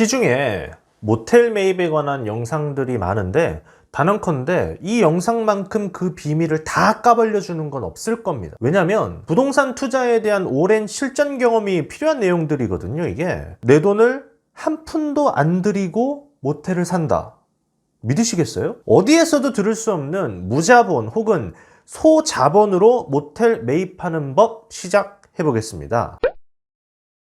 시중에 모텔 매입에 관한 영상들이 많은데 단언컨대 이 영상만큼 그 비밀을 다 까발려 주는 건 없을 겁니다. 왜냐면 부동산 투자에 대한 오랜 실전 경험이 필요한 내용들이거든요. 이게 내 돈을 한 푼도 안 들이고 모텔을 산다, 믿으시겠어요? 어디에서도 들을 수 없는 무자본 혹은 소자본으로 모텔 매입하는 법 시작해 보겠습니다.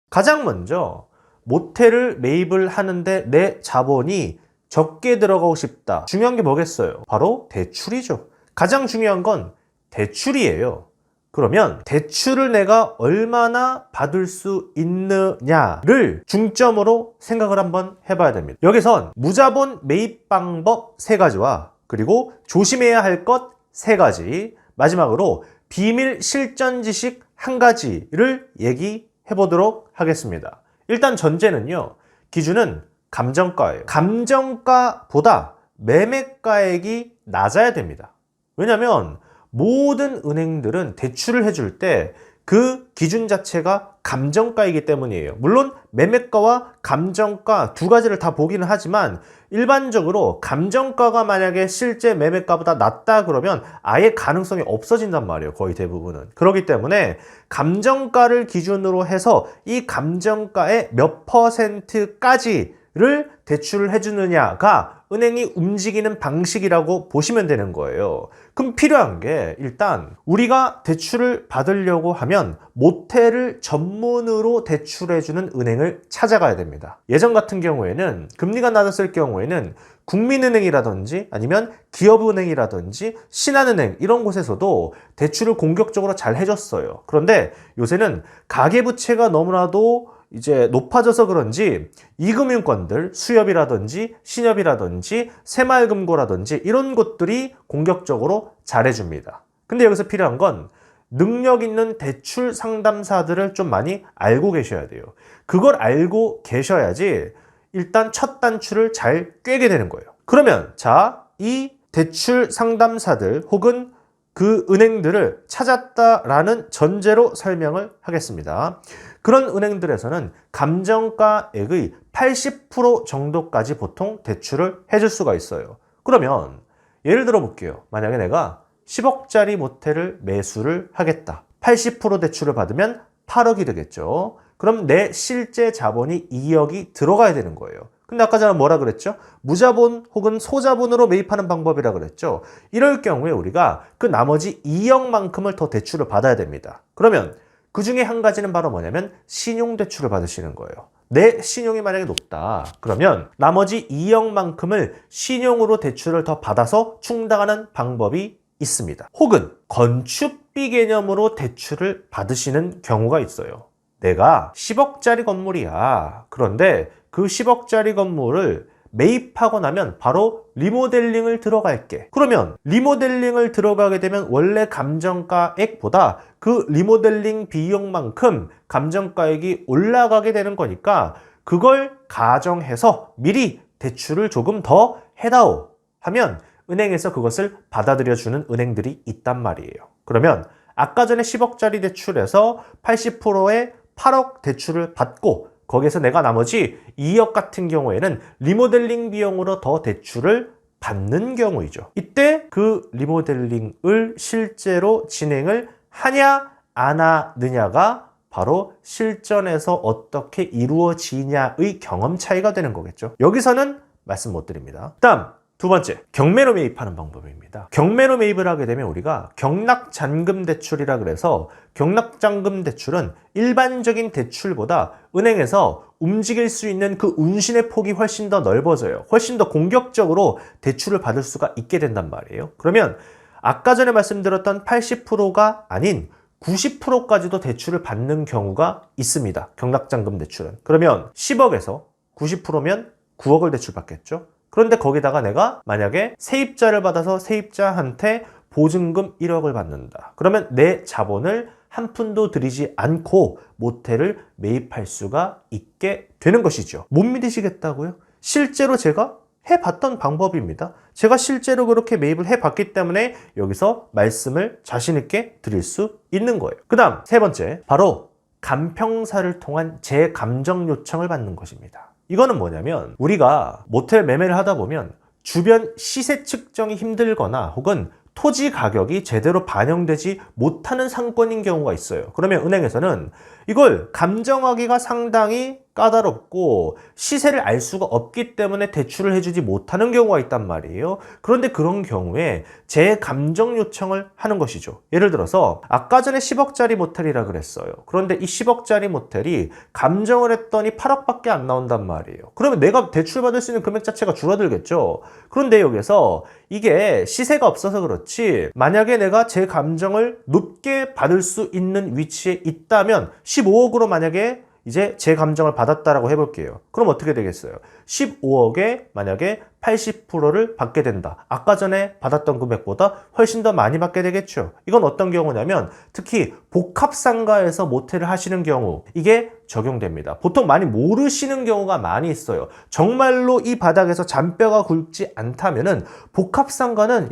가장 먼저 모텔을 매입을 하는데 내 자본이 적게 들어가고 싶다. 중요한 게 뭐겠어요? 바로 대출이죠. 가장 중요한 건 대출이에요. 그러면 대출을 내가 얼마나 받을 수 있느냐를 중점으로 생각을 한번 해봐야 됩니다. 여기선 무자본 매입 방법 3가지와 그리고 조심해야 할 것 3가지, 마지막으로 비밀 실전 지식 1가지를 얘기해 보도록 하겠습니다. 일단 전제는요, 기준은 감정가예요. 감정가보다 매매가액이 낮아야 됩니다. 왜냐면 모든 은행들은 대출을 해줄 때 그 기준 자체가 감정가이기 때문이에요. 물론 매매가와 감정가 2가지를 다 보기는 하지만 일반적으로 감정가가 만약에 실제 매매가보다 낮다 그러면 아예 가능성이 없어진단 말이에요. 거의 대부분은. 그렇기 때문에 감정가를 기준으로 해서 이 감정가의 몇 %까지를 대출을 해주느냐가 은행이 움직이는 방식이라고 보시면 되는 거예요. 그럼 필요한 게 일단 우리가 대출을 받으려고 하면 모텔을 전문으로 대출해주는 은행을 찾아가야 됩니다. 예전 같은 경우에는 금리가 낮았을 경우에는 국민은행이라든지 아니면 기업은행이라든지 신한은행 이런 곳에서도 대출을 공격적으로 잘 해줬어요. 그런데 요새는 가계부채가 너무나도 이제 높아져서 그런지 이금융권들, 수협이라든지 신협이라든지 새마을금고라든지 이런 곳들이 공격적으로 잘해줍니다. 근데 여기서 필요한 건 능력 있는 대출 상담사들을 좀 많이 알고 계셔야 돼요. 그걸 알고 계셔야지 일단 첫 단추를 잘 꿰게 되는 거예요. 그러면 자, 이 대출 상담사들 혹은 그 은행들을 찾았다라는 전제로 설명을 하겠습니다. 그런 은행들에서는 감정가액의 80% 정도까지 보통 대출을 해줄 수가 있어요. 그러면 예를 들어 볼게요. 만약에 내가 10억짜리 모텔을 매수를 하겠다. 80% 대출을 받으면 8억이 되겠죠. 그럼 내 실제 자본이 2억이 들어가야 되는 거예요. 근데 아까 전에 뭐라 그랬죠? 무자본 혹은 소자본으로 매입하는 방법이라 그랬죠. 이럴 경우에 우리가 그 나머지 2억만큼을 더 대출을 받아야 됩니다. 그러면 그 중에 한 가지는 바로 뭐냐면 신용대출을 받으시는 거예요. 내 신용이 만약에 높다. 그러면 나머지 2억만큼을 신용으로 대출을 더 받아서 충당하는 방법이 있습니다. 혹은 건축비 개념으로 대출을 받으시는 경우가 있어요. 내가 10억짜리 건물이야. 그런데 그 10억짜리 건물을 매입하고 나면 바로 리모델링을 들어갈게. 그러면 리모델링을 들어가게 되면 원래 감정가액보다 그 리모델링 비용만큼 감정가액이 올라가게 되는 거니까 그걸 가정해서 미리 대출을 조금 더 해다오 하면 은행에서 그것을 받아들여주는 은행들이 있단 말이에요. 그러면 아까 전에 10억짜리 대출에서 80%의 8억 대출을 받고 거기에서 내가 나머지 2억 같은 경우에는 리모델링 비용으로 더 대출을 받는 경우이죠. 이때 그 리모델링을 실제로 진행을 하냐 안 하느냐가 바로 실전에서 어떻게 이루어지냐의 경험 차이가 되는 거겠죠. 여기서는 말씀 못 드립니다. 다음 2번째, 경매로 매입하는 방법입니다. 경매로 매입을 하게 되면 우리가 경락잔금 대출이라 그래서 경락잔금 대출은 일반적인 대출보다 은행에서 움직일 수 있는 그 운신의 폭이 훨씬 더 넓어져요. 훨씬 더 공격적으로 대출을 받을 수가 있게 된단 말이에요. 그러면 아까 전에 말씀드렸던 80%가 아닌 90%까지도 대출을 받는 경우가 있습니다. 경락잔금 대출은. 그러면 10억에서 90%면 9억을 대출받겠죠. 그런데 거기다가 내가 만약에 세입자를 받아서 세입자한테 보증금 1억을 받는다. 그러면 내 자본을 한 푼도 들이지 않고 모텔을 매입할 수가 있게 되는 것이죠. 못 믿으시겠다고요? 실제로 제가 해봤던 방법입니다. 제가 실제로 그렇게 매입을 해봤기 때문에 여기서 말씀을 자신 있게 드릴 수 있는 거예요. 그 다음 3번째, 바로 감평사를 통한 재감정 요청을 받는 것입니다. 이거는 뭐냐면 우리가 모텔 매매를 하다 보면 주변 시세 측정이 힘들거나 혹은 토지 가격이 제대로 반영되지 못하는 상권인 경우가 있어요. 그러면 은행에서는 이걸 감정하기가 상당히 까다롭고 시세를 알 수가 없기 때문에 대출을 해주지 못하는 경우가 있단 말이에요. 그런데 그런 경우에 재감정 요청을 하는 것이죠. 예를 들어서 아까 전에 10억짜리 모텔이라 그랬어요. 그런데 이 10억짜리 모텔이 감정을 했더니 8억밖에 안 나온단 말이에요. 그러면 내가 대출받을 수 있는 금액 자체가 줄어들겠죠. 그런데 여기서 이게 시세가 없어서 그렇지, 만약에 내가 재감정을 높게 받을 수 있는 위치에 있다면 15억으로 만약에 이제 재감정을 받았다라고 해볼게요. 그럼 어떻게 되겠어요? 15억에 만약에 80%를 받게 된다. 아까 전에 받았던 금액보다 훨씬 더 많이 받게 되겠죠. 이건 어떤 경우냐면 특히 복합상가에서 모텔을 하시는 경우 이게 적용됩니다. 보통 많이 모르시는 경우가 많이 있어요. 정말로 이 바닥에서 잔뼈가 굵지 않다면은 복합상가는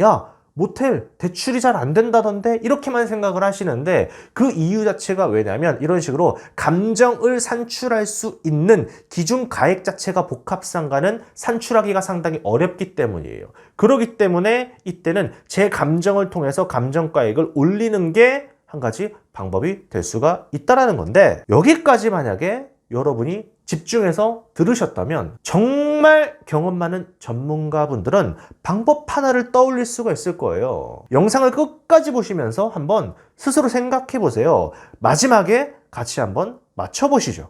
모텔 대출이 잘 안 된다던데 이렇게만 생각을 하시는데 그 이유 자체가 왜냐면 이런 식으로 감정을 산출할 수 있는 기준 가액 자체가 복합상가는 산출하기가 상당히 어렵기 때문이에요. 그렇기 때문에 이때는 제 감정을 통해서 감정가액을 올리는 게 한 가지 방법이 될 수가 있다는 건데, 여기까지 만약에 여러분이 집중해서 들으셨다면 정말 경험 많은 전문가분들은 방법 하나를 떠올릴 수가 있을 거예요. 영상을 끝까지 보시면서 한번 스스로 생각해 보세요. 마지막에 같이 한번 맞춰보시죠.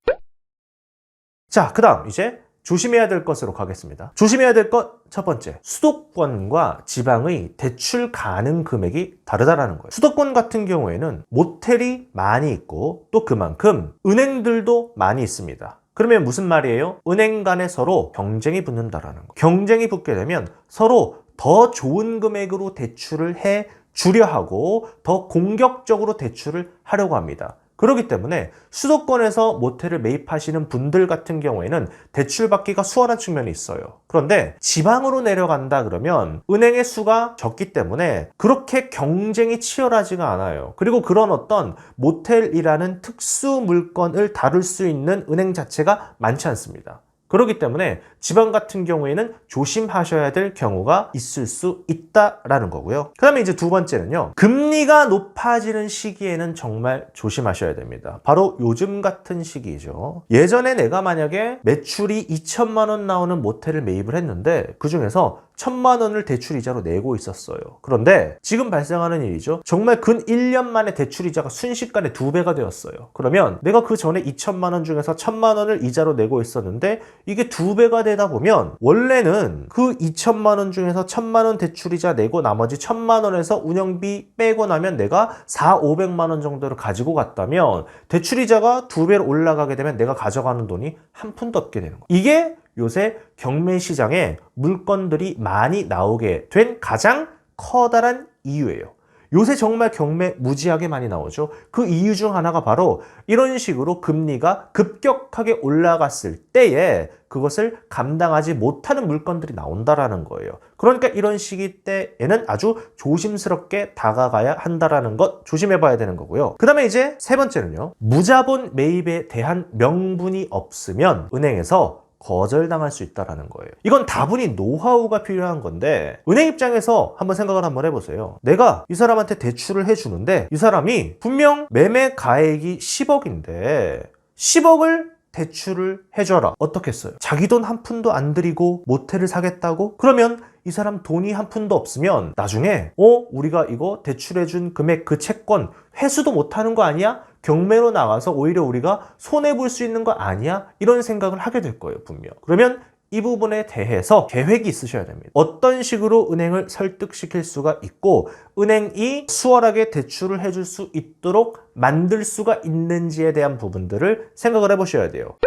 자, 그 다음 이제 조심해야 될 것으로 가겠습니다. 조심해야 될 것 첫 번째, 수도권과 지방의 대출 가능 금액이 다르다는 거예요. 수도권 같은 경우에는 모텔이 많이 있고 또 그만큼 은행들도 많이 있습니다. 그러면 무슨 말이에요? 은행 간에 서로 경쟁이 붙는다라는 거예요. 경쟁이 붙게 되면 서로 더 좋은 금액으로 대출을 해 주려 하고 더 공격적으로 대출을 하려고 합니다. 그렇기 때문에 수도권에서 모텔을 매입하시는 분들 같은 경우에는 대출받기가 수월한 측면이 있어요. 그런데 지방으로 내려간다 그러면 은행의 수가 적기 때문에 그렇게 경쟁이 치열하지가 않아요. 그리고 그런 어떤 모텔이라는 특수 물건을 다룰 수 있는 은행 자체가 많지 않습니다. 그렇기 때문에 지방 같은 경우에는 조심하셔야 될 경우가 있을 수 있다라는 거고요. 그 다음에 이제 두 번째는요, 금리가 높아지는 시기에는 정말 조심하셔야 됩니다. 바로 요즘 같은 시기죠. 예전에 내가 만약에 매출이 2천만 원 나오는 모텔을 매입을 했는데 그 중에서 1,000만 원을 대출이자로 내고 있었어요. 그런데 지금 발생하는 일이죠. 정말 근 1년 만에 대출이자가 순식간에 2배가 되었어요. 그러면 내가 그 전에 2천만 원 중에서 1,000만 원을 이자로 내고 있었는데 이게 2배가 되다 보면 원래는 그 2천만 원 중에서 1,000만 원 대출이자 내고 나머지 1,000만 원에서 운영비 빼고 나면 내가 400~500만 원 정도를 가지고 갔다면 대출이자가 2배로 올라가게 되면 내가 가져가는 돈이 한 푼도 없게 되는 거예요. 이게 요새 경매 시장에 물건들이 많이 나오게 된 가장 커다란 이유예요. 요새 정말 경매 무지하게 많이 나오죠. 그 이유 중 하나가 바로 이런 식으로 금리가 급격하게 올라갔을 때에 그것을 감당하지 못하는 물건들이 나온다라는 거예요. 그러니까 이런 시기 때에는 아주 조심스럽게 다가가야 한다라는 것 조심해 봐야 되는 거고요. 그 다음에 이제 세 번째는요, 무자본 매입에 대한 명분이 없으면 은행에서 거절당할 수 있다는 거예요. 이건 다분히 노하우가 필요한 건데 은행 입장에서 한번 생각을 한번 해보세요. 내가 이 사람한테 대출을 해주는데 이 사람이 분명 매매 가액이 10억인데 10억을 대출을 해줘라. 어떻겠어요? 자기 돈 한 푼도 안 들이고 모텔을 사겠다고? 그러면 이 사람 돈이 한 푼도 없으면 나중에 우리가 이거 대출해준 금액 그 채권 회수도 못하는 거 아니야? 경매로 나가서 오히려 우리가 손해볼 수 있는 거 아니야? 이런 생각을 하게 될 거예요, 분명. 그러면 이 부분에 대해서 계획이 있으셔야 됩니다. 어떤 식으로 은행을 설득시킬 수가 있고 은행이 수월하게 대출을 해줄 수 있도록 만들 수가 있는지에 대한 부분들을 생각을 해보셔야 돼요.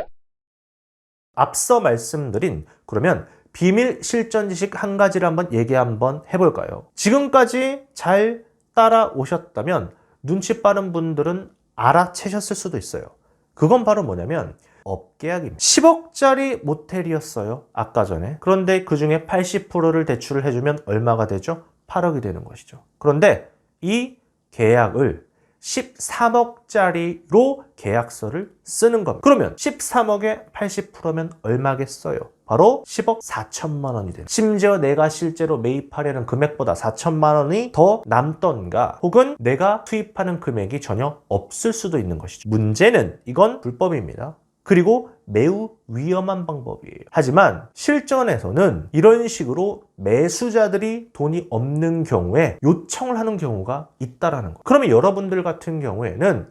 앞서 말씀드린 그러면 비밀 실전 지식 한 가지를 한번 얘기 한번 해볼까요? 지금까지 잘 따라오셨다면 눈치 빠른 분들은 알아채셨을 수도 있어요. 그건 바로 뭐냐면 업계약입니다. 10억짜리 모텔이었어요, 아까 전에. 그런데 그 중에 80%를 대출을 해주면 얼마가 되죠? 8억이 되는 것이죠. 그런데 이 계약을 13억짜리로 계약서를 쓰는 겁니다. 그러면 13억에 80%면 얼마겠어요? 바로 10억 4천만 원이 됩니다. 심지어 내가 실제로 매입하려는 금액보다 4천만 원이 더 남던가 혹은 내가 투입하는 금액이 전혀 없을 수도 있는 것이죠. 문제는 이건 불법입니다. 그리고 매우 위험한 방법이에요. 하지만 실전에서는 이런 식으로 매수자들이 돈이 없는 경우에 요청을 하는 경우가 있다라는 거. 그러면 여러분들 같은 경우에는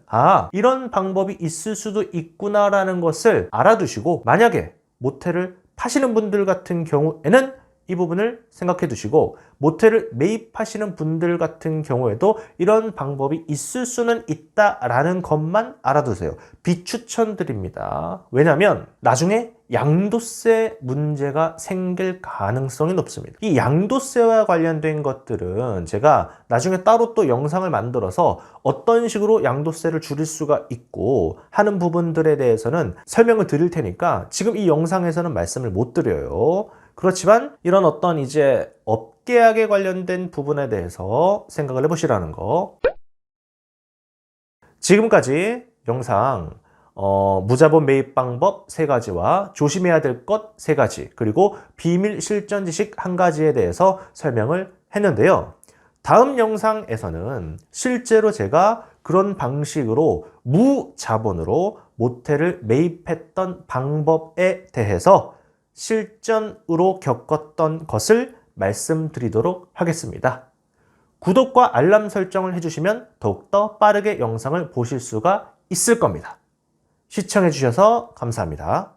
이런 방법이 있을 수도 있구나라는 것을 알아두시고, 만약에 모텔을 파시는 분들 같은 경우에는 이 부분을 생각해 두시고, 모텔을 매입하시는 분들 같은 경우에도 이런 방법이 있을 수는 있다라는 것만 알아두세요. 비추천드립니다. 왜냐하면 나중에 양도세 문제가 생길 가능성이 높습니다. 이 양도세와 관련된 것들은 제가 나중에 따로 또 영상을 만들어서 어떤 식으로 양도세를 줄일 수가 있고 하는 부분들에 대해서는 설명을 드릴 테니까 지금 이 영상에서는 말씀을 못 드려요. 그렇지만 이런 어떤 이제 업계약에 관련된 부분에 대해서 생각을 해보시라는 거. 지금까지 영상 무자본 매입 방법 3가지와 조심해야 될 것 3가지, 그리고 비밀 실전 지식 1가지에 대해서 설명을 했는데요. 다음 영상에서는 실제로 제가 그런 방식으로 무자본으로 모텔을 매입했던 방법에 대해서 실전으로 겪었던 것을 말씀드리도록 하겠습니다. 구독과 알람 설정을 해주시면 더욱더 빠르게 영상을 보실 수가 있을 겁니다. 시청해주셔서 감사합니다.